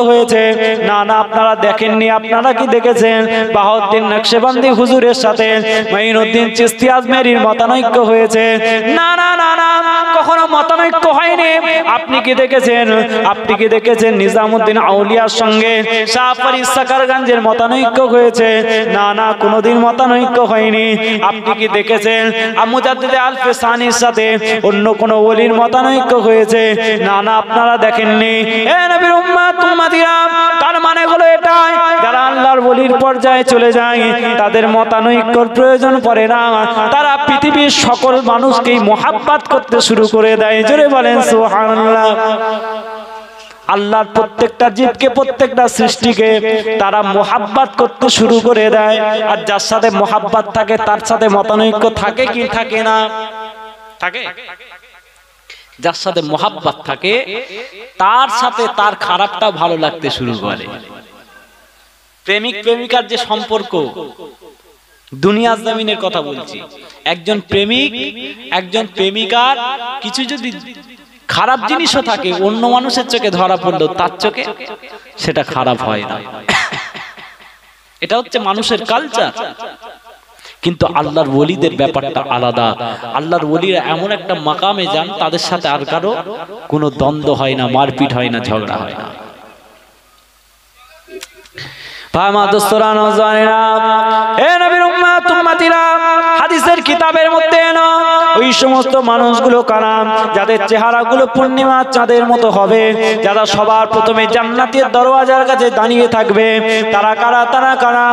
হয়েছে। না না, আপনারা দেখেননি। আপনারা কি দেখেছেন? বাহাউদ্দিন নকশবন্দি হুজুরের সাথে মাইনুদ্দিন চিশতি আজমেরির মতানৈক্য হয়েছে? না না না না, কখনো মতানৈক্য হয়নি। আপনি কি দেখেছেন? আপনি কি দেখেছেন নিজামুদ্দিন আউলিয়ার সঙ্গে শাহ ফরিদ সাকারগঞ্জের মতানৈক্য হয়েছে? না না, কোনোদিন মতানৈক্য হয়নি। আপনি কি দেখেছেন মুজাদ্দিদ আলফে সানির সাথে অন্য কোন ওলির মতানৈক্য হয়েছে? না না, আপনারা দেখেননি। এ নবীর উম্মত উম্মতিরা, তার মানে হলো এটাই, যারা আল্লাহর ওলির পর্যায়ে চলে যায় তাদের মতানৈক্যর প্রয়োজন পড়ে না। তারা পৃথিবীর সকল মানুষকেই মুহাব্বত করতে শুরু করে দেয়। জোরে বলেন সুবহানাল্লাহ। আল্লাহর প্রত্যেকটা জীবকে, প্রত্যেকটা সৃষ্টিকে তারা মুহাব্বত করতে শুরু করে দেয়। আর যার সাথে মুহাব্বত থাকে তার সাথে মতানৈক্য থাকে কি থাকে না? থাকে। যার সাথে মুহাব্বত থাকে তার সাথে তার খারাপটা ভালো লাগতে শুরু করে। প্রেমিক প্রেমিকার যে সম্পর্ক, দুনিয়ার জমিনের কথা বলছি, একজন প্রেমিক একজন প্রেমিকার কিছু যদি খারাপ জিনিসও থাকে, অন্য মানুষের চোখে ধরা পড়লো তার চোখে সেটা খারাপ হয় না। এটা হচ্ছে মানুষের কালচার। কিন্তু আল্লাহর ওলিদের ব্যাপারটা আলাদা। আল্লাহর ওলিরা এমন একটা মাকামে যান, তাদের সাথে আর কারো কোনো দ্বন্দ্ব হয় না, মারপিট হয় না, ঝগড়া হয় না। হাদিসের কিতাবের মধ্যে ওই সমস্ত মানুষগুলো কারা? যাদের চেহারাগুলো পূর্ণিমা চাঁদের মতো হবে, যারা সবার প্রথমে জান্নাতের দরওয়াজার কাছে দাঁড়িয়ে থাকবে, তারা কারা? তারা কারা?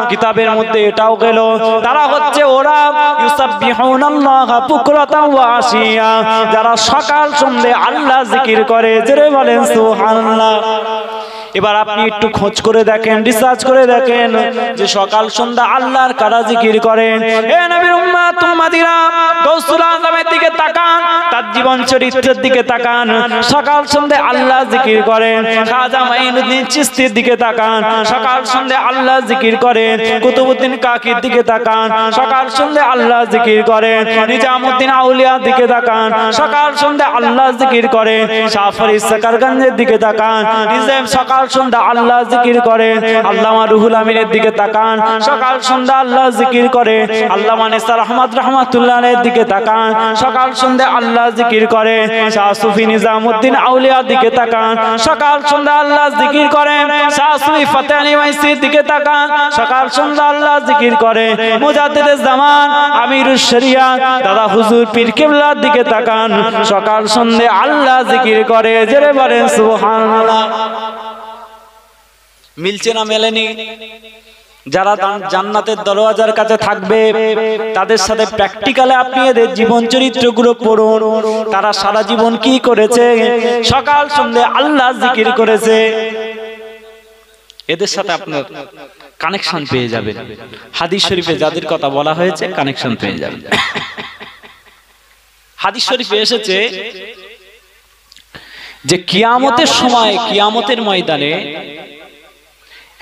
কিতাবের মধ্যে এটাও গেল, তারা হচ্ছে ওরা ইউসাব্বিহুনাল্লাহা বুকরাতাও ওয়া আশিয়া, যারা সকাল সন্ধ্যে আল্লাহ জিকির করে। জোরে বলেন সুবহানাল্লাহ। এবার আপনি একটু খোঁজ করে দেখেন, রিসার্চ করে দেখেন যে সকাল সন্ধ্যা আল্লাহর কারা জিকির করেন। এ নবীর উম্মত উম্মতিরা, গৌসুল আজমের দিকে তাকান, তার জীবন চরিত্রের দিকে তাকান, সকাল সন্ধ্যা আল্লাহ জিকির করেন। খাজা মাইনুদ্দিন চিশতির দিকে তাকান, সকাল সন্ধ্যা আল্লাহ জিকির করেন। কুতুবউদ্দিন কাকির দিকে তাকান, সকাল সন্ধ্যা আল্লাহ জিকির করেন। নিজামুদ্দিন আউলিয়ার দিকে তাকান, সকাল সন্ধ্যা আল্লাহ জিকির করেন। শাহ ফরিদ সাকারগঞ্জের দিকে তাকান, নিজাম সকাল সন্ধ্যা আল্লাহ জিকির করে। আল্লামা রুহুল আমিনের দিকে তাকান, সকাল সন্ধ্যা আল্লাহ জিকির করে। আল্লামা নিসার আহমদ রাহমাতুল্লাহ আলাইহির দিকে তাকান, সকাল সন্ধ্যা আল্লাহ জিকির করে। শাহ সুফি নিজামউদ্দিন আউলিয়ার দিকে তাকান, সকাল সন্ধ্যা আল্লাহ জিকির করে। শাহ সুফি ফতেহ আলী ওয়াইসির দিকে তাকান, সকাল সন্ধ্যা আল্লাহ জিকির করে। মুজাদ্দিদে জামান আমিরুশ শরিয়াত দাদা হুজুর পীর কিবলার দিকে তাকান, সকাল সন্ধ্যা আল্লাহ জিকির করে। জোরে বলেন সুবহানাল্লাহ। মিলছে না মেলেনি? যারা জান্নাতের দরওয়াজার কাছে থাকবে তাদের সাথে প্র্যাকটিক্যালে আপনি এদের জীবন চরিত্রগুলো পড়ুন। তারা সারা জীবন কি করেছে? সকাল সন্ধ্যা আল্লাহ জিকির করেছে। এদের সাথে আপনার কানেকশন পেয়ে যাবেন। হাদিস শরীফে যাদের কথা বলা হয়েছে কানেকশন পেয়ে যাবেন। হাদিস শরীফে এসেছে যে কিয়ামতের সময়, কিয়ামতের ময়দানে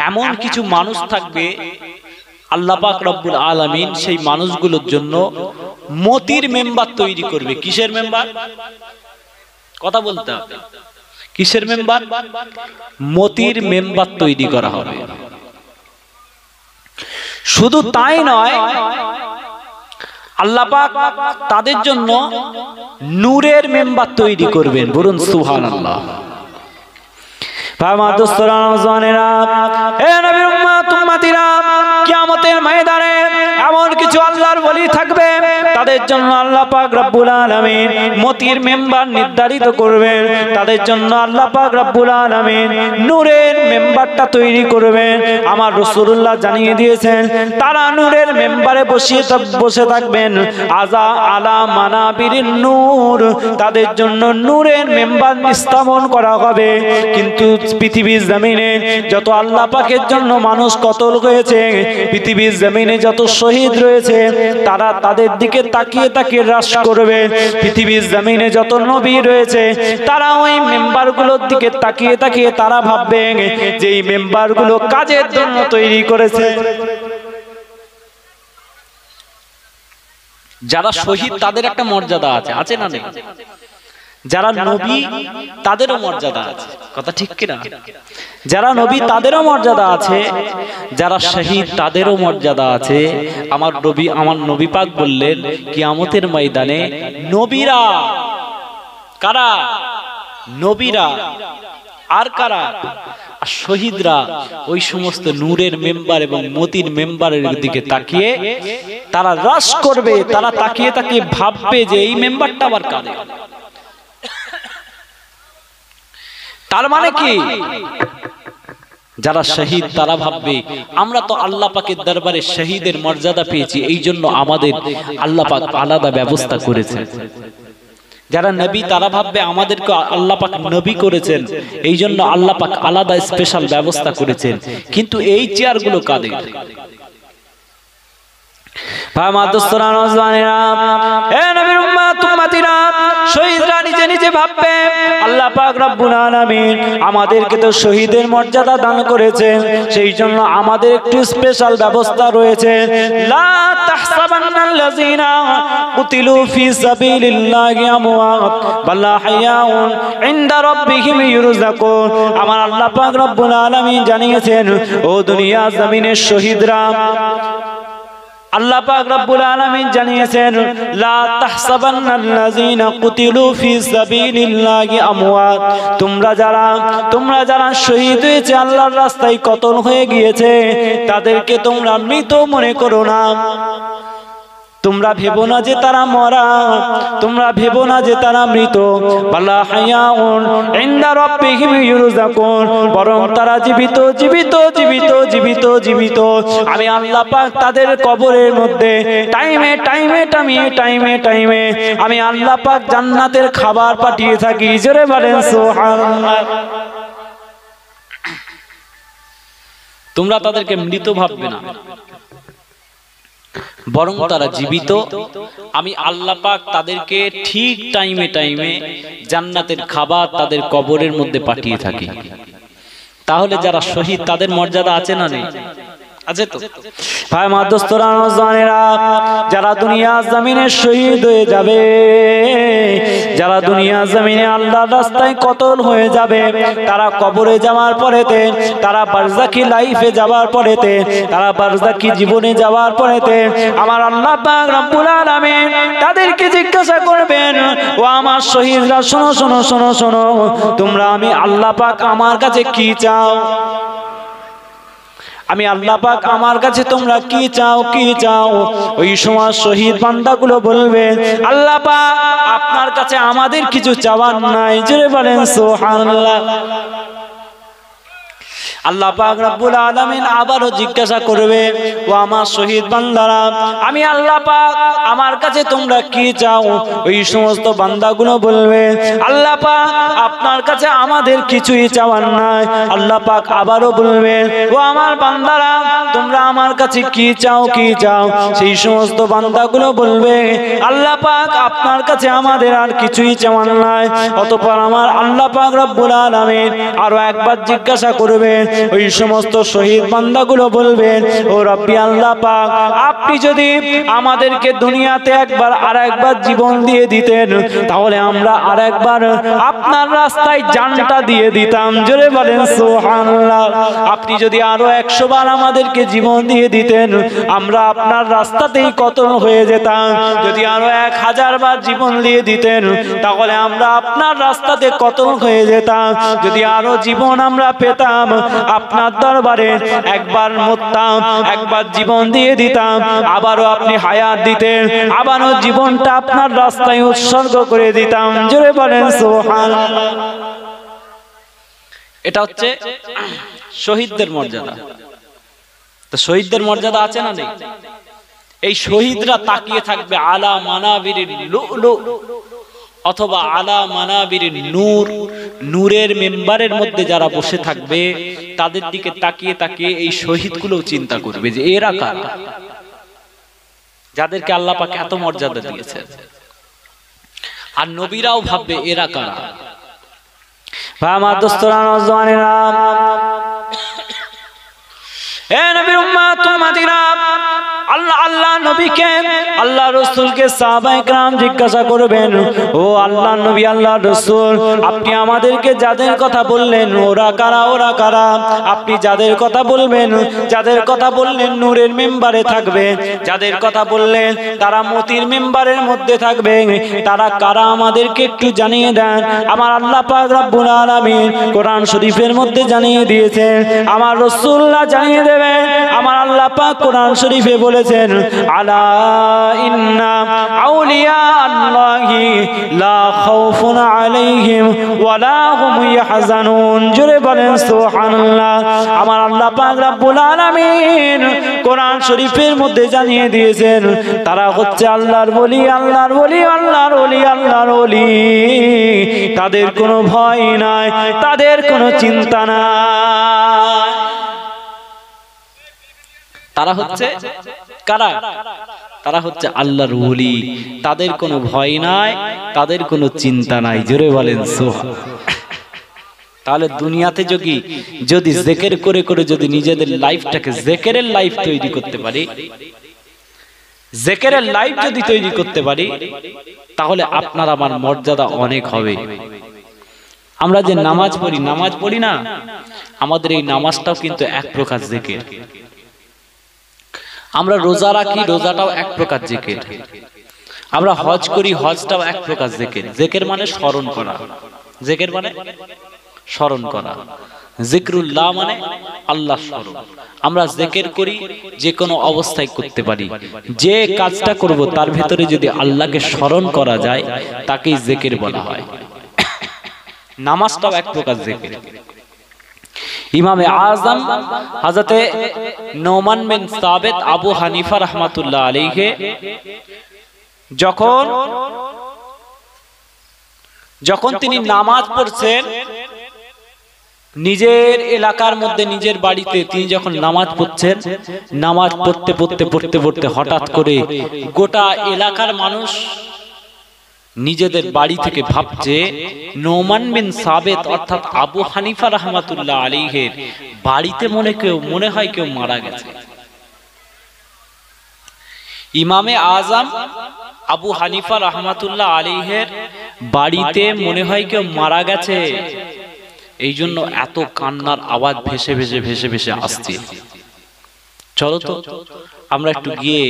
এমন কিছু মানুষ থাকবে, আল্লাহ পাক রব্বুল আলামিন সেই মানুষগুলোর জন্য মতির মেম্বার তৈরি করবে। কিসের মেম্বার? কথা বলতে হবে। কিসের মেম্বার? মতির মেম্বার তৈরি করা হবে। শুধু তাই নয়, আল্লাহ পাক তাদের জন্য নূরের মেম্বার তৈরি করবেন। বলুন সুবহানাল্লাহ। কিয়ামতের ময়দানে এমন কিছু আল্লাহর ওলি থাকবে, তাদের জন্য আল্লাহ পাক রব্বুল আলামিন মতির মেম্বার নির্ধারিত করবেন। তাদের জন্য আল্লাহ পাক রব্বুল আলামিন নূরের মেম্বারটা তৈরি করবেন। আমার রাসূলুল্লাহ জানিয়ে দিয়েছেন, তারা নূরের মেম্বারে বসে থাকবেন। আজা আলা মানাবিরিন নূর, তাদের জন্য নূরের মেম্বার স্থাপন করা হবে। কিন্তু পৃথিবীর জমিনে যত আল্লাহ পাকের জন্য মানুষ কতল হয়েছে, পৃথিবীর জমিনে যত শহীদ রয়েছে, তারা তাদের দিকে তাকিয়ে তাকিয়ে রাস করবে। পৃথিবীর জমিনে যত নবী রয়েছে, তারা ওই মেম্বারগুলোর দিকে তাকিয়ে তাকিয়ে তারা ভাববে যে এই মেম্বারগুলো কাজের জন্য তৈরি করেছে। যারা শহীদ তাদের একটা মর্যাদা আছে, আছে না নেই? যারা নবী তাদেরও মর্যাদা আছে, কথা ঠিক কিনা? যারা নবী তাদেরও মর্যাদা আছে, যারা শহীদ তাদেরও মর্যাদা আছে। আমার নবী পাক বললেন কিয়ামতের ময়দানে নবীরা কারা? নবীরা আর কারা? আর শহীদরা ওই সমস্ত নূরের মেম্বার এবং মতির মেম্বারের দিকে তাকিয়ে তারা রাশ করবে, তারা তাকিয়ে তাকিয়ে ভাববে যে এই মেম্বারটা আবার কাদের। তার মানে কি? যারা শহীদ তারা ভাববে আমরা তো আল্লাহ পাকের দরবারে শহীদের মর্যাদা পেয়েছি, এই জন্য আমাদের আল্লাহ পাক আলাদা ব্যবস্থা করেছেন। যারা নবী তারা ভাববে আমাদেরকে আল্লাহ পাক নবী করেছেন, এই জন্য আল্লাহ পাক আলাদা স্পেশাল ব্যবস্থা করেছেন। কিন্তু এই চেয়ারগুলো কাদের? শহীদরা নিজে নিজে ভাববে আল্লাহ পাক রব্বুল আলামিন আমাদেরকে তো শহীদের মর্যাদা দান করেছেন, সেই জন্য আমাদের একটু স্পেশাল ব্যবস্থা রয়েছে। লা তাহসাবান্নাল্লাযীনা কুতিলু ফি সাবিলিল্লাহি আমওয়াত বাল আহইয়াউন ইনদা রাব্বিহিম ইউরযাকুন। আমার আল্লাহ পাক রব্বুল আলামিন জানিয়েছেন ও দুনিয়া জমিনের শহীদরা, আল্লাহ পাক রব্বুল আলামিন জানিয়েছেন লা তাহসাবান্নাল্লাযীনা কুতিলু ফি সাবিলিল্লাহি আমওয়াত, তোমরা যারা শহীদ হয়েছে আল্লাহর রাস্তায় কতল হয়ে গিয়েছে তাদেরকে তোমরা মৃত মনে করো না। তোমরা ভেবো না যে তারা মরা, তোমরা ভেবো না যে তারা মৃত। বালা হায়াউন ইনদা রাব্বিহিম ইউরযাকুন, বরং তারা জীবিত জীবিত জীবিত জীবিত জীবিত। আমি আল্লাহ পাক তাদের কবরের মধ্যে টাইমে টাইমে টাইমে টাইমে টাইমে আমি আল্লাহ পাক জান্নাতের খাবার পাঠিয়ে থাকি। জোরে বলেন সুবহানাল্লাহ। তোমরা তাদেরকে মৃত ভাববে না, বরং তারা জীবিত। আমি আল্লাহ পাক তাদেরকে ঠিক টাইমে টাইমে জান্নাতের খাবার তাদের কবরের মধ্যে পাঠিয়ে থাকি। তাহলে যারা শহীদ তাদের মর্যাদা আছে না নেই? আছে তো। ভাই মা দোস্তরা নওজওয়ানেরা, যারা দুনিয়া জমিনে শহীদ হয়ে যাবে, যারা দুনিয়া জমিনে আল্লাহর রাস্তায় কতল হয়ে যাবে, তারা কবরে যাওয়ার পরেতে, তারা বারজাকি লাইফে যাওয়ার পরেতে, তারা বারজাকি জীবনে যাওয়ার পরেতে আমার আল্লাহ পাক রব্বুল আলামিন তাদেরকে জিজ্ঞাসা করবেন ও আমার শহীদরা শোনো শোনো শোনো শোনো, তোমরা আমি আল্লাহ পাক আমার কাছে কি চাও? আমি আল্লাহ পাক আমার কাছে তোমরা কি চাও কি চাও? ওই সময় শহীদ বান্দাগুলো বলবে আল্লাহ পাক আপনার কাছে আমাদের কিছু চাওয়ার নাই। জোরে বলেন সুবহানাল্লাহ। আল্লাহ পাক রব্বুল আলামিন আবারও জিজ্ঞাসা করবে ও আমার শহীদ বান্দারা, আমি আল্লাহ পাক আমার কাছে তোমরা কি চাও? ওই সমস্ত বান্দাগুলো বলবে আল্লাহ পাক আপনার কাছে আমাদের কিছুই চাওয়ার নাই। আল্লাহ পাক আবারও বলবে ও আমার বান্দারা তোমরা আমার কাছে কি চাও কি চাও? সেই সমস্ত বান্দাগুলো বলবে আল্লাহ পাক আপনার কাছে আমাদের আর কিছুই চাওয়ার নাই। অতঃপর আমার আল্লাহ পাক রব্বুল আলামিন আরো একবার জিজ্ঞাসা করবেন, ওই সমস্ত শহীদ বান্দাগুলো বলবেন ও রব্বি আল্লাহ পাক আপনি যদি আমাদেরকে দুনিয়াতে একবার আরেকবার জীবন দিয়ে দিতেন তাহলে আমরা আরেকবার আপনার রাস্তায় জানটা দিয়ে দিতাম। জোরে বলেন সুবহানাল্লাহ। আপনি যদি আরো 100 বার আমাদেরকে জীবন দিয়ে দিতেন আমরা আপনার রাস্তাতেই কতল হয়ে যেতাম। যদি আরো 1000 বার জীবন দিয়ে দিতেন তাহলে আমরা আপনার রাস্তাতে কতল হয়ে যেতাম। যদি আরো জীবন আমরা পেতাম আপনার দরবারে একবার মরতাম, একবার জীবন দিয়ে দিতাম, আবারও আপনি হায়াত দিতেন, আবারও জীবনটা আপনার রাস্তায় উৎসর্গ করে দিতাম। জোরে বলেন সুবহানাল্লাহ। এটা হচ্ছে শহীদদের মর্যাদা। তো শহীদদের মর্যাদা আছে না নেই? এই শহীদরা তাকিয়ে থাকবে আলা মানাবিরিল লুলু অথবা আলা মানাবিরিন নূর, নূরের মেম্বারের মধ্যে যারা বসে থাকবে তাদের দিকে তাকিয়ে তাকিয়ে এই শহীদগুলো চিন্তা করবে যে এরা কারা, যাদেরকে আল্লাহ পাক এত মর্যাদা দিয়েছেন। আর নবীরাও ভাববে এরা কারা। ভাই আমার দোস্তরা নওজওয়ানেরা, এ নবীর উম্মত উম্মতিরা, আল্লাহ নবীকে আল্লাহ রাসূলকে সাহাবায়ে কেরাম জিজ্ঞাসা করবেন, ও আল্লাহ নবী আল্লাহ রাসূল, আপনি আমাদেরকে যাদের কথা বললেন ওরা কারা, ওরা কারা? আপনি যাদের কথা বলবেন, যাদের কথা বললেন নূরের মিম্বারে থাকবে, যাদের কথা বললেন তারা মতির মিম্বারের মধ্যে থাকবে, তারা কারা আমাদেরকে একটু জানিয়ে দেন। আমার আল্লাহ পাক রব্বুল আলামিন কোরআন শরীফের মধ্যে জানিয়ে দিয়েছেন, আমার রাসূলুল্লাহ জানিয়ে দেবেন। আমার আল্লাহ পাক কোরআন শরীফে বলেছেন, আলা ইন্না আউলিয়া আল্লাহি লা খাউফুন আলাইহিম ওয়ালা হুম ইয়াহজানুন। জোরে বলেন সুবহানাল্লাহ। আমার আল্লাহ পাক রব্বুল আলামিন কোরআন শরীফের মধ্যে জানিয়ে দিয়েছেন, তারা হচ্ছে আল্লাহর ওলি, আল্লাহর ওলি, আল্লাহর ওলি, আল্লাহর ওলি। তাদের কোনো ভয় নাই, তাদের কোনো চিন্তা নাই। তারা হচ্ছে কারা? তারা হচ্ছে আল্লাহর ওলি, তাদের কোনো ভয় নাই, তাদের কোনো চিন্তা নাই। জোরে বলেন সুবহানাল্লাহ। তাহলে দুনিয়াতে যদি জিকির করে করে যদি নিজেদের লাইফটাকে জিকিরের লাইফ তৈরি করতে পারি, জিকিরের লাইফ যদি তৈরি করতে পারি, তাহলে আপনার আমার মর্যাদা অনেক হবে। আমরা যে নামাজ পড়ি না, আমাদের এই নামাজটাও কিন্তু এক প্রকার জিকির। আমরা রোজা রাখি, রোজাটাও এক প্রকার জিকির। আমরা হজ করি, হজটাও এক প্রকার জিকির। জিকির মানে স্মরণ করা, জিকির মানে স্মরণ করা, জিকরুল্লাহ মানে আল্লাহ স্মরণ। আমরা জিকির করি, যে কোনো অবস্থায় করতে পারি। যে কাজটা করব তার ভিতরে যদি আল্লাহকে স্মরণ করা যায়, তাকেই জিকির বলা হয়। নামাজটাও এক প্রকার জিকির। ইমামে আযম হযরতে নোমান বিন সাবিত আবু হানিফা রাহমাতুল্লাহ আলাইহি যখন তিনি নামাজ পড়ছেন, নিজের এলাকার মধ্যে নিজের বাড়িতে তিনি যখন নামাজ পড়ছেন, নামাজ পড়তে পড়তে পড়তে পড়তে হঠাৎ করে গোটা এলাকার মানুষ নিজেদের বাড়ি থেকে ভাবছে নোমান বিন সাবিত অর্থাৎ আবু হানিফা রাহমাতুল্লাহ আলাইহির বাড়িতে মনে হয় কেউ মারা গেছে। ইমামে আযম আবু হানিফা রাহমাতুল্লাহ আলাইহির বাড়িতে মনে হয় কেউ মারা গেছে, এই জন্য এত কান্নার আওয়াজ ভেসে ভেসে ভেসে ভেসে আসছে। চলো তো আমরা একটু গিয়ে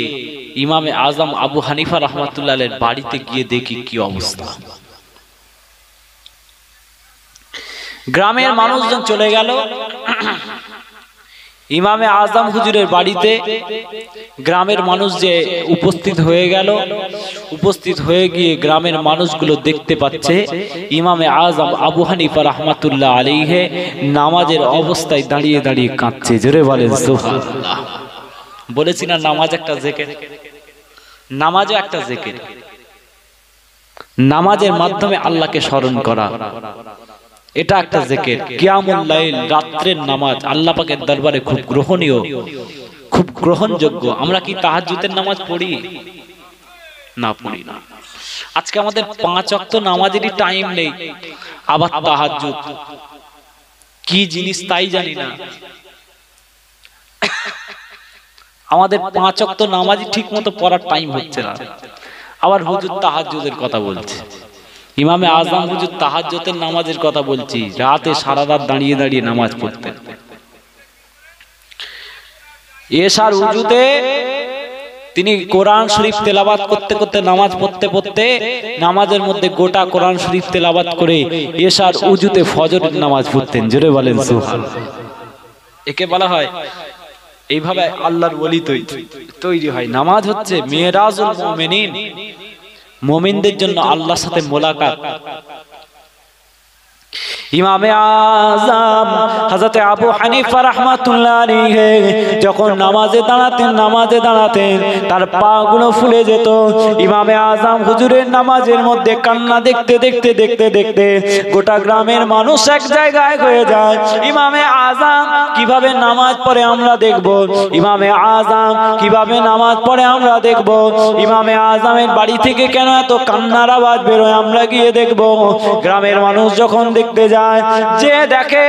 ইমামে আযম আবু হানিফা রাহমাতুল্লাহ আলাইহির বাড়িতে গিয়ে দেখি কি অবস্থা। গ্রামের মানুষজন চলে গেল ইমামে আযম হুজুরের বাড়িতে। গ্রামের মানুষ যে উপস্থিত হয়ে গেল, উপস্থিত হয়ে গিয়ে গ্রামের মানুষগুলো দেখতে পাচ্ছে ইমামে আযম আবু হানিফা রাহমাতুল্লাহ আলাইহি নামাজের অবস্থায় দাঁড়িয়ে দাঁড়িয়ে কাঁদছে। জোরে বলেন সুবহানাল্লাহ। বলেছি না নামাজ একটা জিকির, নামাজও একটা জিকির। নামাজের মাধ্যমে আল্লাহকে স্মরণ করা, এটা একটা জিকির। কিয়ামুল লাইল, রাতের নামাজ আল্লাহ পাকের দরবারে খুব গ্রহণীয়, খুব গ্রহণযোগ্য। আমরা কি তাহাজ্জুদের নামাজ পড়ি? না, পড়ি না। আজকে আমাদের 5 ওয়াক্ত নামাজেরই টাইম নেই, আবার তাহাজ্জুদ কি জিনিস তাই জানি না। আমাদের 5 ওয়াক্ত নামাজই ঠিক মতো পড়ার টাইম হচ্ছে না, আবার হুজুর তাহাজ্জুদের কথা বলছে। ইমামে আযম হুজুর তাহাজ্জুদের নামাজের কথা বলছি, রাতে সারা রাত দাঁড়িয়ে দাঁড়িয়ে নামাজ পড়তেন। এশার উজুতে তিনি কোরআন শরীফ তেলাওয়াত করতে করতে, নামাজ পড়তে পড়তে নামাজের মধ্যে গোটা কোরআন শরীফ তেলাওয়াত করে এশার উজুতে ফজরের নামাজ পড়তেন। জোরে বলেন সুবহানাল্লাহ। একে বলা হয়, এইভাবে আল্লাহর ওলি তৈরি হয়। নামাজ হচ্ছে মিরাজুল মুমিনিন, মুমিনদের জন্য আল্লাহর সাথে মোলাকাত। ইমামে আযম হযরতে আবু হানিফা রাহমাতুল্লাহ আলাইহি যখন নামাজে দাঁড়াতেন তার পাগুলো ফুলে যেত। ইমামে আযম হুজুরের নামাজের মধ্যে কান্না দেখতে দেখতে দেখতে দেখতে গোটা গ্রামের মানুষ এক জায়গায় হয়ে যায়। ইমামে আযম কিভাবে নামাজ পড়ে আমরা দেখব, ইমামে আযম কিভাবে নামাজ পড়ে আমরা দেখব। ইমামে আযমের বাড়ি থেকে কেন এত কান্নার আওয়াজ বেরোয় আমরা গিয়ে দেখব। গ্রামের মানুষ যখন দেখতে যায়, যে দেখে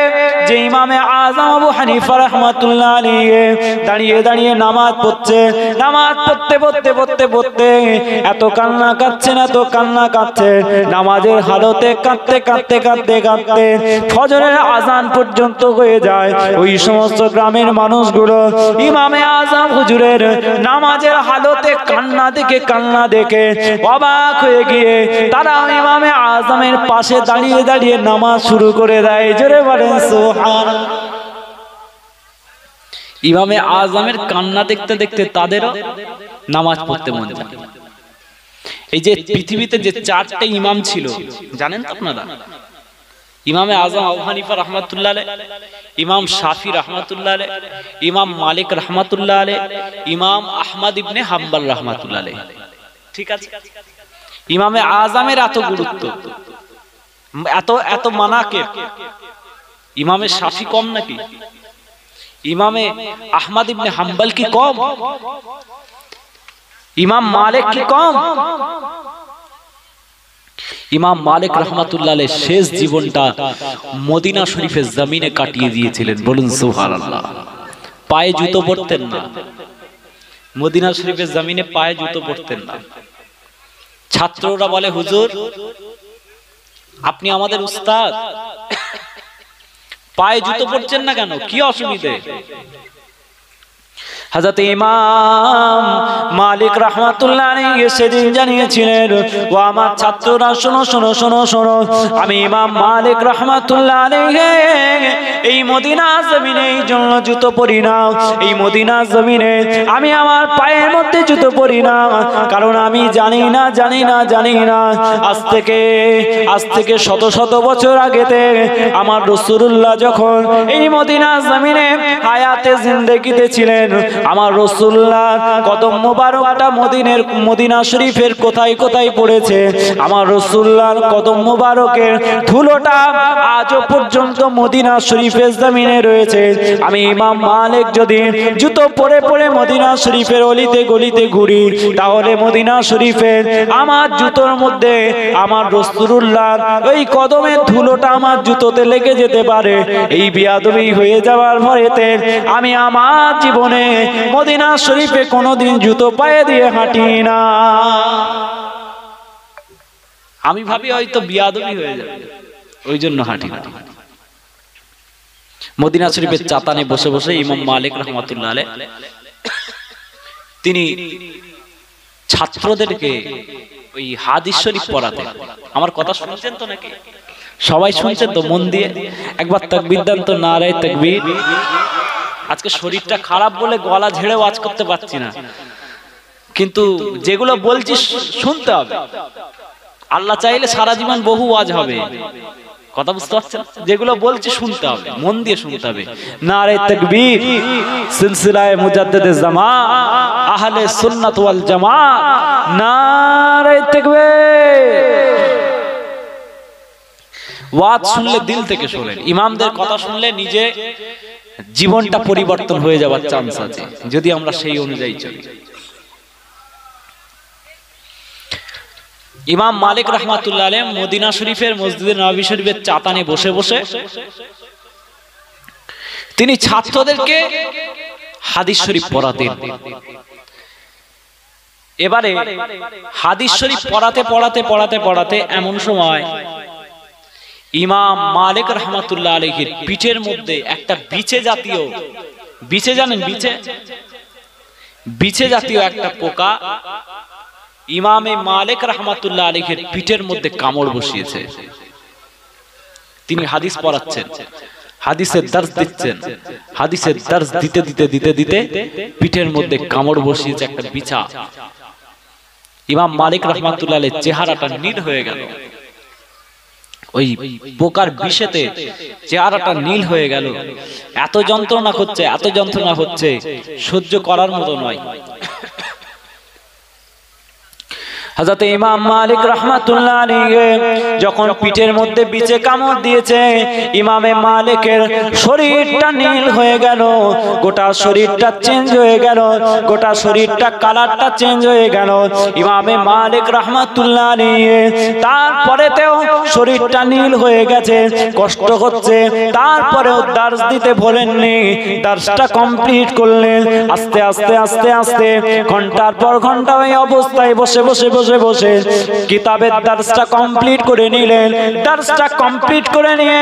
যে ইমাম ইমামে আযম আবু হানিফা রাহমাতুল্লাহ আলাইহি দাঁড়িয়ে দাঁড়িয়ে নামাজ পড়ছে। নামাজ পড়তে পড়তে পড়তে পড়তে এত কান্না কাঁদছেন, এত কান্না কাঁদছে, নামাজের হালতে কাঁদতে কাঁদতে কাঁদতে কাঁদতে ফজরের আজান পর্যন্ত হয়ে যায়। ওই সমস্ত গ্রামের মানুষগুলো ইমামে আযম হুজুরের নামাজের হালতে কান্না দেখে অবাক হয়ে গিয়ে তারা ইমামে আযমের পাশে দাঁড়িয়ে দাঁড়িয়ে নামাজ শুরু করে দেয়। জোরে বলেন সুবহানাল্লাহ। ইমামে আযমের কান্না দেখতে দেখতে তাদেরও নামাজ পড়তে মন চায়। এই যে পৃথিবীতে যে চারটে ইমাম ছিল জানেন তো আপনারা? ইমামে আযম আবু হানিফা রাহমাতুল্লাহ আলাইহি, ইমাম শাফি রাহমাতুল্লাহ আলাইহি, ইমাম মালিক রাহমাতুল্লাহ আলাইহি, ইমাম আহমদ ইবনে হাম্বল রাহমাতুল্লাহ আলাইহি। ঠিক আছে, ইমামে আযমের এত গুরুত্ব, এত এত মানাকে, ইমামে শাফি কম নাকি? ইমামে আহমদ ইবনে হাম্বল কি কম? ইমাম মালিক কি কম? ইমাম মালিক রাহমাতুল্লাহ আলাইহি শেষ জীবনটা মদিনা শরীফের জমিনে কাটিয়ে দিয়েছিলেন। বলুন সুবহানাল্লাহ। পায়ে জুতো পরতেন না, মদিনা শরীফের জমিনে পায়ে জুতো পরতেন না। ছাত্ররা বলে, হুজুর আপনি আমাদের উস্তাদ, পায়ে জুতো পরছেন না কেন, কি অসুবিধে? হযরত ইমাম মালিক রাহমাতুল্লাহ আলাইহি সেদিন জানিয়েছিলেন, ও আমার ছাত্ররা শোনো শোনো শোনো শোনো, আমি ইমাম মালিক রাহমাতুল্লাহ আলাইহি এই মদিনা জমিনে এই জন্য জুতো পরি না, এই মদিনা জমিনে আমি আমার পায়ের মধ্যে জুতো পরি না, কারণ আমি জানি না আজ থেকে শত শত বছর আগেতে আমার রাসূলুল্লাহ যখন এই মদিনা জমিনে হায়াতে জিন্দেগিতে ছিলেন, আমার রাসূলুল্লাহ কদম মোবারকটা মদিনা শরীফের কোথায় কোথায় পড়েছে, আমার রাসূলুল্লাহর কদম মোবারকের ধুলোটা আজও পর্যন্ত মদিনা শরীফের জমিনে রয়েছে। আমি ইমাম মালিক যদি জুতো পরে পরে মদিনা শরীফের অলিতে গলিতে ঘুরি, তাহলে মদিনা শরীফের আমার জুতোর মধ্যে আমার রাসূলুল্লাহর ওই কদমের ধুলোটা আমার জুতোতে লেগে যেতে পারে। এই বিয়াদবি হয়ে যাওয়ার ভয়েতে আমি আমার জীবনে মদিনা শরীফে কোনোদিন জুতো পায়ে দিয়ে হাঁটি না। আমি ভাবি হয়তো বিয়াদবি হয়ে যাবে, ওই জন্য হাঁটি না। মদিনা শরীফের চাতানে বসে বসে ইমাম মালিক রাহমাতুল্লাহ আলাইহি তিনি ছাত্রদেরকে ওই হাদিস শরীফ পড়াতেন। আমার কথা শুনছেন তো নাকি? সবাই শুনছেন তো মন দিয়ে? একবার তাকবীর দেন তো, নারায়ে তাকবীর। আজকে শরীরটা খারাপ বলে গলা ঝেড়ে ওয়াজ করতে পারছি না, কিন্তু যেগুলো বলছি শুনতে হবে। আল্লাহ চাইলে সারা জীবন বহু ওয়াজ হবে, কথা বুঝতে পারছেন? যেগুলো বলছি শুনতে হবে, মন দিয়ে শুনতে হবে। নারায়ে তাকবীর, সিলসিলায়ে মুজাদ্দিদে জামান, আহলে সুন্নাত ওয়াল জামাত, নারায়ে তাকবীর। ওয়াজ শুনলে দিল থেকে শোনেন, ইমামদের কথা শুনলে নিজে জীবনটা পরিবর্তন হয়ে যাওয়ার চান্স আছে যদি আমরা সেই অনুযায়ী চলি। ইমাম মালিক রাহমাতুল্লাহ আলাইহি মদিনা শরীফের মসজিদে নববী শরীফের চাতানে বসে বসে তিনি ছাত্রদেরকে হাদিস শরীফ পড়াতেন। এবারে হাদিস শরীফ পড়াতে পড়াতে পড়াতে পড়াতে এমন সময় ইমাম মালিক রাহমাতুল্লাহ আলাইহির পিঠের মধ্যে একটা বিছে জাতীয়, বিছে জানেন? বিছে জাতীয় একটা পোকা ইমামে মালিক রাহমাতুল্লাহ আলাইহির পিঠের মধ্যে কামড় বসিয়েছে। তিনি হাদিস পড়াচ্ছেন, হাদিসের দর্স দিচ্ছেন, হাদিসের দর্স দিতে দিতে দিতে দিতে পিঠের মধ্যে কামড় বসিয়েছে একটা বিছা। ইমাম মালিক রাহমাতুল্লাহ আলাইহির চেহারাটা নীল হয়ে গেল, ওই পোকার বিষেতে চেহারাটা নীল হয়ে গেল। এত যন্ত্রণা হচ্ছে, এত যন্ত্রণা হচ্ছে, সহ্য করার মতো নয়। হযরত ইমাম মালিক রাহমাতুল্লাহ আলাইহি যখন পিঠের মধ্যে বিছে কামড় দিয়েছে, ইমামে মালিকের শরীরটা নীল হয়ে গেল, গোটা শরীরটা চেঞ্জ হয়ে গেল, গোটা শরীরটা কালারটা চেঞ্জ হয়ে গেল। ইমামে মালিক রাহমাতুল্লাহ আলাইহি তারপরেতেও শরীরটা নীল হয়ে গেছে, কষ্ট হচ্ছে, তারপরেও দার্স দিতে বলেননি, দার্সটা কমপ্লিট করলেন। আস্তে আস্তে আস্তে আস্তে ঘন্টার পর ঘন্টা ওই অবস্থায় বসে বসে বসে বসে কিতাবের দার্সটা কমপ্লিট করে নিলেন। দার্সটা কমপ্লিট করে নিয়ে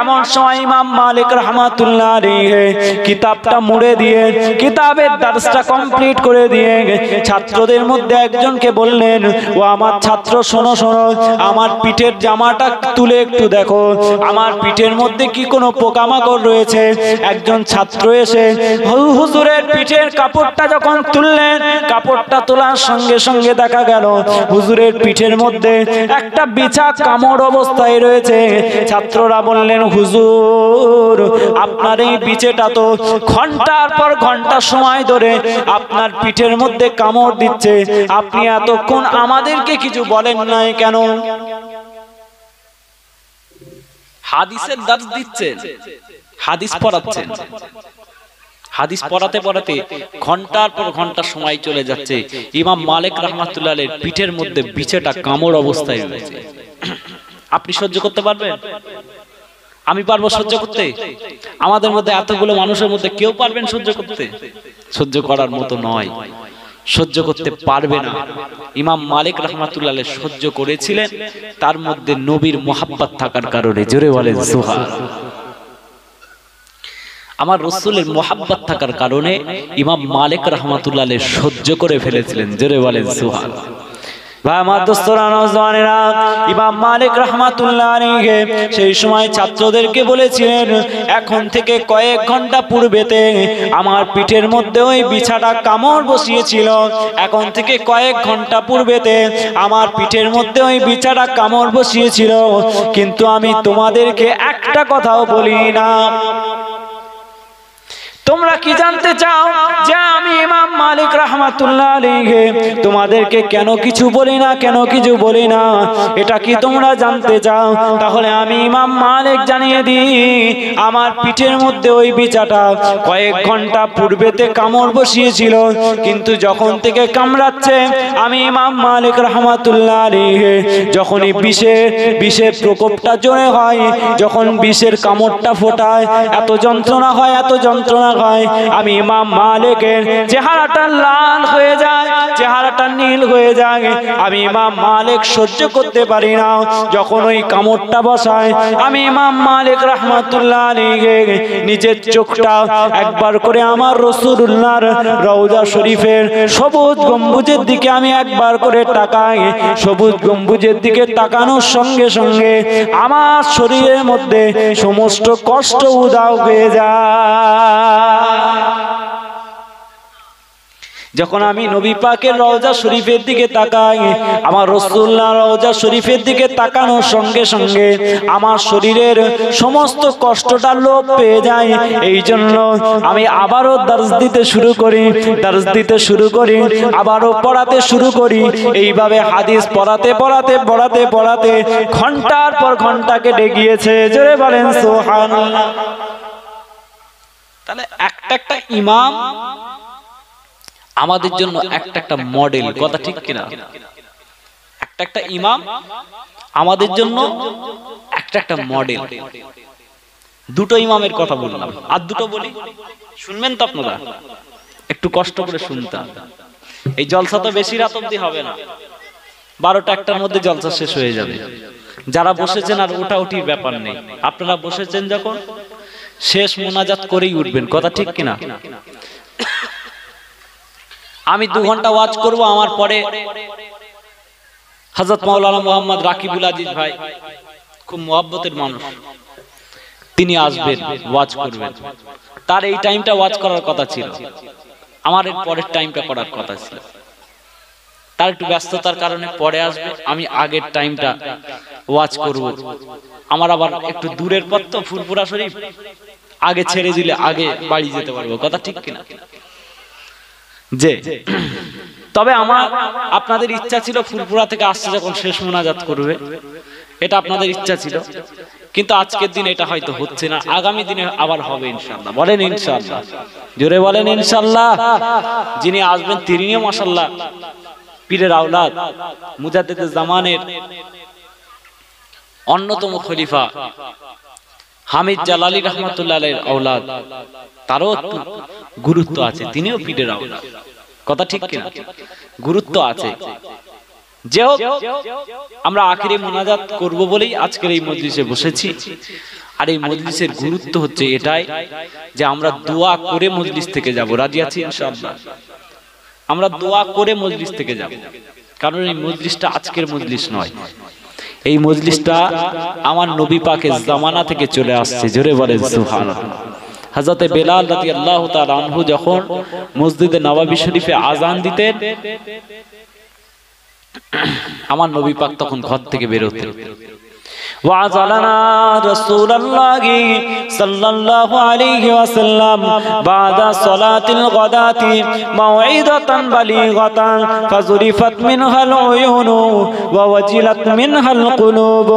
এমন সময় ইমাম মালিক রাহমাতুল্লাহ আলাইহি কিতাবটা মুড়ে দিয়ে কিতাবের দার্সটা কমপ্লিট করে দিয়ে ছাত্রদের মধ্যে একজনকে বললেন, ও আমার ছাত্র শোনো শোনো, আমার পিঠের জামাটা তুলে একটু দেখো, আমার পিঠের মধ্যে কি কোনো পোকামাকড় রয়েছে। একজন ছাত্র এসে হুজুরের পিঠের কাপড়টা যখন তুললেন, কাপড়টা তোলার সঙ্গে সঙ্গে দেখা গেল হুজুরের পিঠের মধ্যে একটা বিছা কামড় অবস্থায় রয়েছে। ছাত্ররা বললেন, হুজুর আপনার এই বিছেটা তো ঘন্টার পর ঘন্টা সময় ধরে আপনার পিঠের মধ্যে কামড় দিচ্ছে, আপনি এতক্ষণ আমাদেরকে কিছু বলেন নাই কেন? হাদিসের দার্স দিচ্ছেন, হাদিস পড়াচ্ছেন, হাদিস পড়াতে পড়াতে ঘন্টার পর ঘন্টা সময় চলে যাচ্ছে, ইমাম মালিক রাহমাতুল্লাহ আলাইহির পিঠের মধ্যে বিছেটা কামড় অবস্থায় রয়েছে। আপনি সহ্য করতে পারবেন? আমি পারবো সহ্য করতে? আমাদের মধ্যে এতগুলো মানুষের মধ্যে কেউ পারবেন সহ্য করতে? সহ্য করার মতো নয়, সহ্য করতে পারবে না। ইমাম মালিক রাহমাতুল্লাহ আলাইহি সহ্য করেছিলেন, তার মধ্যে নবীর মুহাব্বত থাকার কারণে। জোরে বলেন সুবহানাল্লাহ। আমার রাসূলের মুহাব্বত থাকার কারণে ইমাম মালিক রাহমাতুল্লাহ আলাইহি সহ্য করে ফেলেছিলেন। জোরে বলেন সুবহানাল্লাহ। ভাই আমার দোস্তরা, নওজওয়ানেরা, ইমাম মালিক রাহমাতুল্লাহ আলাইহি সেই সময় ছাত্রদেরকে বলেছিলেন, এখন থেকে কয়েক ঘন্টা পূর্বেতে আমার পিঠের মধ্যে ওই বিছাটা কামড় বসিয়েছিল, এখন থেকে কয়েক ঘন্টা পূর্বেতে আমার পিঠের মধ্যে ওই বিছাটা কামড় বসিয়েছিল, কিন্তু আমি তোমাদেরকে একটা কথাও বলি না। তোমরা কি জানতে চাও যে আমি ইমাম মালিক রাহমাতুল্লাহ আলাইহি তোমাদেরকে কেন কিছু বলি না, কেন কিছু বলি না? এটা কি তোমরা জানতে চাও? তাহলে আমি ইমাম মালিক জানিয়ে দিই, আমার পিঠের মধ্যে ওই বিছাটা কয়েক ঘন্টা পূর্বেতে কামড় বসিয়েছিল, কিন্তু যখন থেকে কামড়াচ্ছে আমি ইমাম মালিক রাহমাতুল্লাহ আলাইহি যখনই বিষের প্রকোপটা জোরে হয়, যখন বিষের কামড়টা ফোটায়, এত যন্ত্রণা হয়, এত যন্ত্রণা হয়, আমি ইমাম মালিকের চেহারাটা লাল হয়ে যায়, চেহারাটা নীল হয়ে যায়, আমি ইমাম মালিক সহ্য করতে পারি না। যখন ওই কামড়টা বসায়, আমি ইমাম মালিক রাহমাতুল্লাহ আলাইহি নিজের চোখটা একবার করে আমার রাসূলুল্লাহর রওজা শরীফের সবুজ গম্বুজের দিকে আমি একবার করে তাকাই। সবুজ গম্বুজের দিকে তাকানোর সঙ্গে সঙ্গে আমার শরীরের মধ্যে সমস্ত কষ্ট উধাও হয়ে যায়। যখন আমি নবী পাকের রওজা শরীফের দিকে তাকাই, আমার রাসূলুল্লাহর রওজা শরীফের দিকে তাকানোর সঙ্গে সঙ্গে আমার শরীরের সমস্ত কষ্টটা লোপ পেয়ে যায়। এই জন্য আমি আবারও দার্স দিতে শুরু করি, দার্স দিতে শুরু করি, আবারও পড়াতে শুরু করি। এইভাবে হাদিস পড়াতে পড়াতে পড়াতে পড়াতে ঘন্টার পর ঘন্টা কেটে গিয়েছে। জোরে বলেন সুবহানাল্লাহ। তাহলে একটা একটা ইমাম আমাদের জন্য একটা একটা মডেল, কথা ঠিক কিনা? একটা একটা ইমাম আমাদের জন্য একটা একটা মডেল। দুটো ইমামের কথা বললাম, আর দুটো বলি, শুনবেন তো আপনারা? একটু কষ্ট করে শুনতে হবে। এই জলসা তো বেশি রাত অবধি হবে না, 12টা 1টার মধ্যে জলসা শেষ হয়ে যাবে। যারা বসেছেন আর ওঠাউঠির ব্যাপার নেই, আপনারা বসেছেন যখন শেষ মোনাজাত করেই উঠবেন, কথা ঠিক কিনা? আমি 2 ঘন্টা ওয়াজ করব, আমার পরে হযরত মাওলানা মুহাম্মদ রাকিবুল আজিজ ভাই, খুব মুহাব্বতের মানুষ, তিনি আসবেন, ওয়াজ করবেন। তার এই টাইমটা ওয়াজ করার কথা ছিল, আমার এর পরের টাইমটা করার কথা ছিল। তার একটু ব্যস্ততার কারণে পরে আসবে, আমি আগের টাইমটা ওয়াজ করব। আমার আবার একটু দূরের পথ তো, ফুরফুরা শরীফ, আগে ছেড়ে দিলে আগে বাড়ি যেতে পারবো, কথা ঠিক কিনা? যে তবে আমার আপনাদের ইচ্ছা ছিল ফুলপুরা থেকে আসছে যখন শেষ মোনাজাত করবে, এটা আপনাদের ইচ্ছা ছিল, কিন্তু আজকের দিন এটা হয়তো হচ্ছে না, আগামী দিনে আবার হবে ইনশাআল্লাহ। বলেন ইনশাআল্লাহ, জোরে বলেন ইনশাআল্লাহ। যিনি আসবেন তিনিও মাশাআল্লাহ পীরের আওলাদ, মুজাদ্দিদে জামানের অন্যতম খলিফা হামিদ জালালী রহমাতুল্লাহ আলাইহির আওলাদ, তারও গুরুত্ব আছে, তিনিও পীরের আওলাদ। কথা ঠিক কিনা? গুরুত্ব আছে। যে হোক, আমরা আখিরি মোনাজাত করব বলেই আজকের এই মজলিসে বসেছি। আর এই মজলিসের গুরুত্ব হচ্ছে এটাই যে আমরা দোয়া করে মজলিস থেকে যাব। রাজি আছি ইনশাআল্লাহ? আমরা দোয়া করে মজলিস থেকে যাব, কারণ এই মজলিসটা আজকের মজলিস নয়, এই মজলিসটা আমার নবী পাকের জামানা থেকে চলে আসছে। জোরে বলেন সুবহানাল্লাহ। হযরতে বেলাল রাদিয়াল্লাহু তাআলা আনহু যখন মসজিদে নববী শরীফে আযান দিতেন, আমার নবী পাক তখন ঘর থেকে বের হতেন। وعزلنا رسول الله صلى الله عليه وسلم بعد صلاة الغداة موعظة بليغة فزرفت منها العيون ووجلت منها القلوب।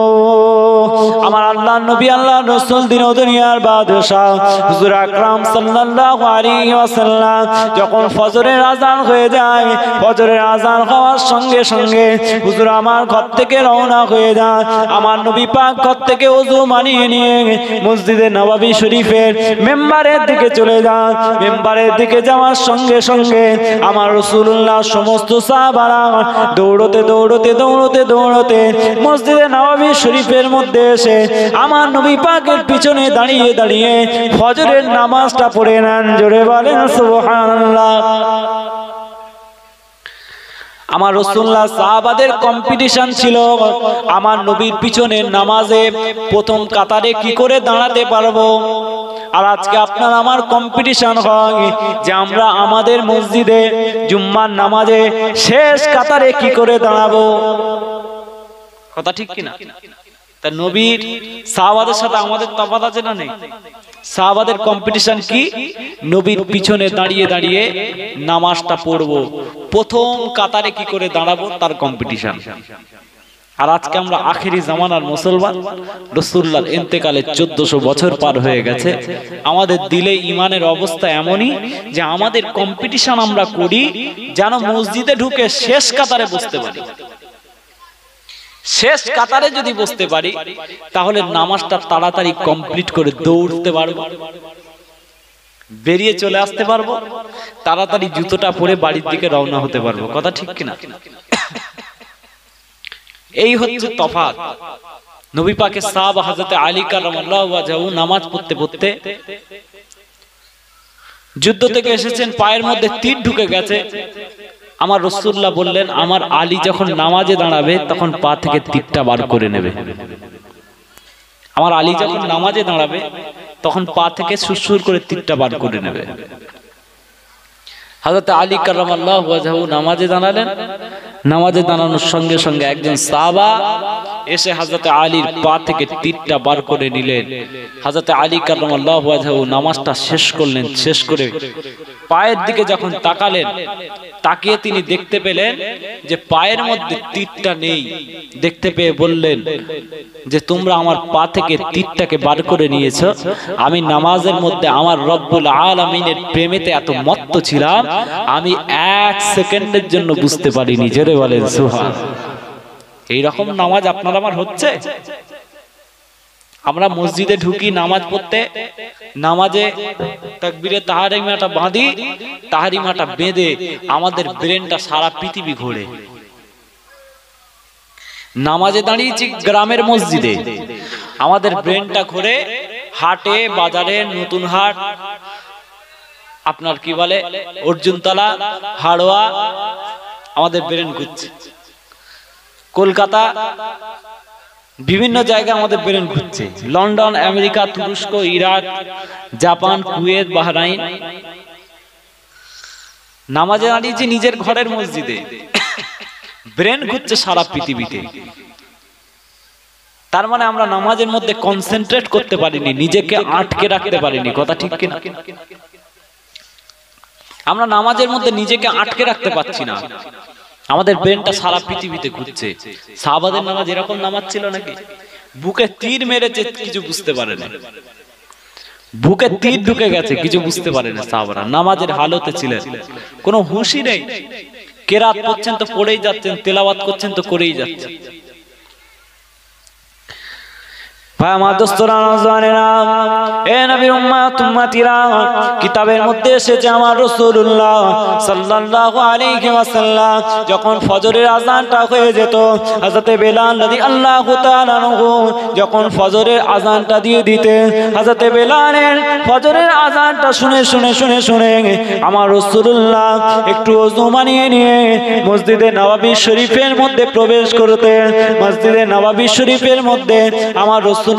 আমার আল্লাহ নবী আল্লাহ রাসূল দিন ও দুনিয়ার বাদশা হুজুর আকরাম সাল্লাল্লাহু আলাইহি ওয়াসাল্লাম যখন ফজরের আযান হয়ে যায়, ফজরের আযান হওয়ার সঙ্গে সঙ্গে হুজুর আমার ঘর থেকে রওনা হয়ে যায়। আমার নবী পাক ঘর থেকে ওযু মানিয়ে নিয়ে মসজিদে নববী শরীফের মেম্বারের দিকে চলে যান। মেম্বারের দিকে যাওয়ার সঙ্গে সঙ্গে আমার রাসূলুল্লাহ সমস্ত সাহাবারা দৌড়তে দৌড়তে দৌড়তে দৌড়তে মসজিদে নববী শরীফের মধ্যে এসে আমার নবী পাকের পিছনে দাঁড়িয়ে দাঁড়িয়ে ফজরের নামাজটা পড়ে নেন। জোরে বলেন সুবহানাল্লাহ। আমার রাসূলুল্লাহ সাহাবাদের কম্পিটিশন ছিল আমার নবীর পিছনে নামাজে প্রথম কাতারে কি করে দাঁড়াতে পারবো। আর আজকে আপনার আমার কম্পিটিশন হয় যে আমরা আমাদের মসজিদে জুম্মার নামাজে শেষ কাতারে কি করে দাঁড়াবো। কথা ঠিক কিনা? তা নবীর সাহাবাদের সাথে আমাদের তফাৎ আছে না নেই? সাহাবাদের কম্পিটিশন কি? নবীর পিছনে দাঁড়িয়ে দাঁড়িয়ে নামাজটা পড়বো, প্রথম কাতারে কি করে দাঁড়াবো তার কম্পিটিশন। আর আজকে আমরা আখেরি জামানার মুসলমান, রাসূলুল্লাহর ইন্তেকালে 1400 বছর পার হয়ে গেছে, আমাদের দিলে ইমানের অবস্থা এমনই যে আমাদের কম্পিটিশন আমরা করি যেন মসজিদে ঢুকে শেষ কাতারে বসতে পারি। শেষ কাতারে যদি বসতে পারি তাহলে নামাজটা তাড়াতাড়ি কমপ্লিট করে দৌড়তে পারবো, বেরিয়ে চলে আসতে পারবো, তাড়াতাড়ি জুতোটা পরে বাড়ির দিকে রওনা হতে পারবো। কথা ঠিক কিনা? এই হচ্ছে তফাৎ। নবী পাকের সাহাবা হযরত আলী কারামাল্লাহু ওয়াজহু নামাজ পড়তে পড়তে যুদ্ধ থেকে এসেছেন, পায়ের মধ্যে তীর ঢুকে গেছে। আমার রাসূলুল্লাহ বললেন আমার আলী যখন নামাজে দাঁড়াবে তখন পা থেকে তীরটা বার করে নেবে। আমার আলী যখন নামাজে দাঁড়াবে তখন পা থেকে সুরসুর করে তীরটা বার করে নেবে। হযরত আলী কারামাল্লাহু ওয়াজহু নামাজে দাঁড়ালেন। নামাজে দাঁড়ানোর সঙ্গে সঙ্গে একজন সাহাবা এসে হযরত আলীর পা থেকে তীরটা বার করে নিলেন। হযরত আলী কারামাল্লাহু ওয়াজহু নামাজটা শেষ করলেন। শেষ করে পায়ের দিকে যখন তাকালেন, তাকিয়ে তিনি দেখতে পেলেন যে পায়ের মধ্যে তীরটা নেই। দেখতে পেয়ে বললেন যে তোমরা আমার পা থেকে তীরটাকে বার করে নিয়েছো। আমি নামাজের মধ্যে আমার রব্বুল আলামিনের প্রেমেতে এত মত্ত ছিলাম, আমি 1 সেকেন্ডের জন্য বুঝতে পারিনি। জোরে বলেন সুবহানাল্লাহ। এইরকম নামাজ আপনার আমার হচ্ছে? আমরা মসজিদে ঢুকি নামাজ পড়তে, নামাজে তাকবীরে তাহরিমাটা বাঁধি, তাহরিমাটা বেঁধে আমাদের ব্রেনটা সারা পৃথিবী ঘোরে। নামাজে দাঁড়িয়েছি গ্রামের মসজিদে, আমাদের ব্রেনটা ঘোরে হাটে, বাজারে, নতুন হাট, আপনার কি বলে অর্জুনতলা, হাড়োয়া, আমাদের ব্রেন ঘুরছে। কলকাতা, বিভিন্ন জায়গায় আমাদের ব্রেন ঘুরছে। লন্ডন, আমেরিকা, তুরস্ক, ইরাক, জাপান, কুয়েত, বাহরাইন। নামাজে দাঁড়িয়েছি নিজের ঘরের মসজিদে, ব্রেন ঘুরছে সারা পৃথিবীতে। তার মানে আমরা নামাজের মধ্যে কনসেন্ট্রেট করতে পারিনি, নিজেকে আটকে রাখতে পারিনি। কথা ঠিক কিনা? আমরা নামাজের মধ্যে নিজেকে আটকে রাখতে পারছি না, আমাদের ব্রেনটা সারা পৃথিবীতে ঘুরছে। সাহাবাদের নামাজ এরকম নামাজ ছিল নাকি? বুকে তীর মেরেছে, কিছু বুঝতে পারে না, বুকে তীর ঢুকে গেছে, কিছু বুঝতে পারে না। সাহাবারা নামাজের হালতে ছিলেন, কোনো হুঁশই নেই। কেরাত করছেন তো পড়েই যাচ্ছেন, তেলাওয়াত করছেন তো করেই যাচ্ছেন। কিতাবের মধ্যে এসেছে আমার রাসূলুল্লাহ সাল্লাল্লাহু আলাইহি ওয়াসাল্লাম যখন ফজরের আযানটা হয়ে যেত, হযরত বেলাল রাদিয়াল্লাহু তাআলা আনহু যখন ফজরের আযানটা দিয়ে দিতেন, হযরত বেলালের ফজরের আযানটা শুনে শুনে শুনে শুনে আমার রাসূলুল্লাহ একটু ওযু বানিয়ে নিয়ে মসজিদে নববী শরীফের মধ্যে প্রবেশ করতেন। মসজিদে নববী শরীফের মধ্যে আমার রাসূলুল্লাহ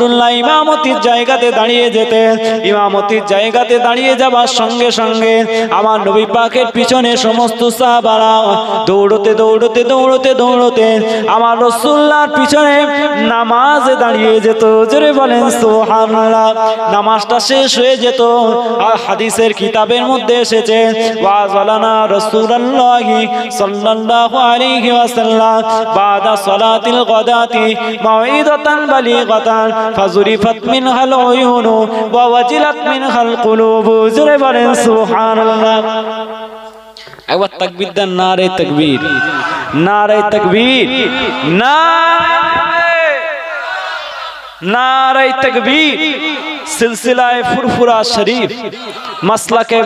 ইমামতির জায়গাতে দাঁড়িয়ে যেতেন। ইমামতির জায়গাতে দাঁড়িয়ে যাবার সঙ্গে সঙ্গে আমার নবী পাকের পিছনে সমস্ত সাহাবারা দৌড়তে দৌড়তে দৌড়তে দৌড়তে আমার রাসূলুল্লাহর পিছনে নামাজে দাঁড়িয়ে যেত। জোরে বলেন সুবহানাল্লাহ। নামাজটা শেষ হয়ে যেত আর হাদিসের কিতাবের মধ্যে এসেছে ওয়াজালানা রাসূলুল্লাহি সাল্লাল্লাহু আলাইহি ওয়াসাল্লাম বাদা সালাতিল গাদাতি মাউইদাতান বালিগাতান ফাজুরিফাত মিনহাল উয়ুনু ওয়া ওয়াজিলাত মিনহাল কুলুবু। জোরে বলেন সুবহানাল্লাহ। একবার তাকবীর দেন, নারে তাকবীর, নারে তাকবীর, নারে তাকবীর। সিলসিলায়ে ফুরফুরা শরীফ মাসলাকে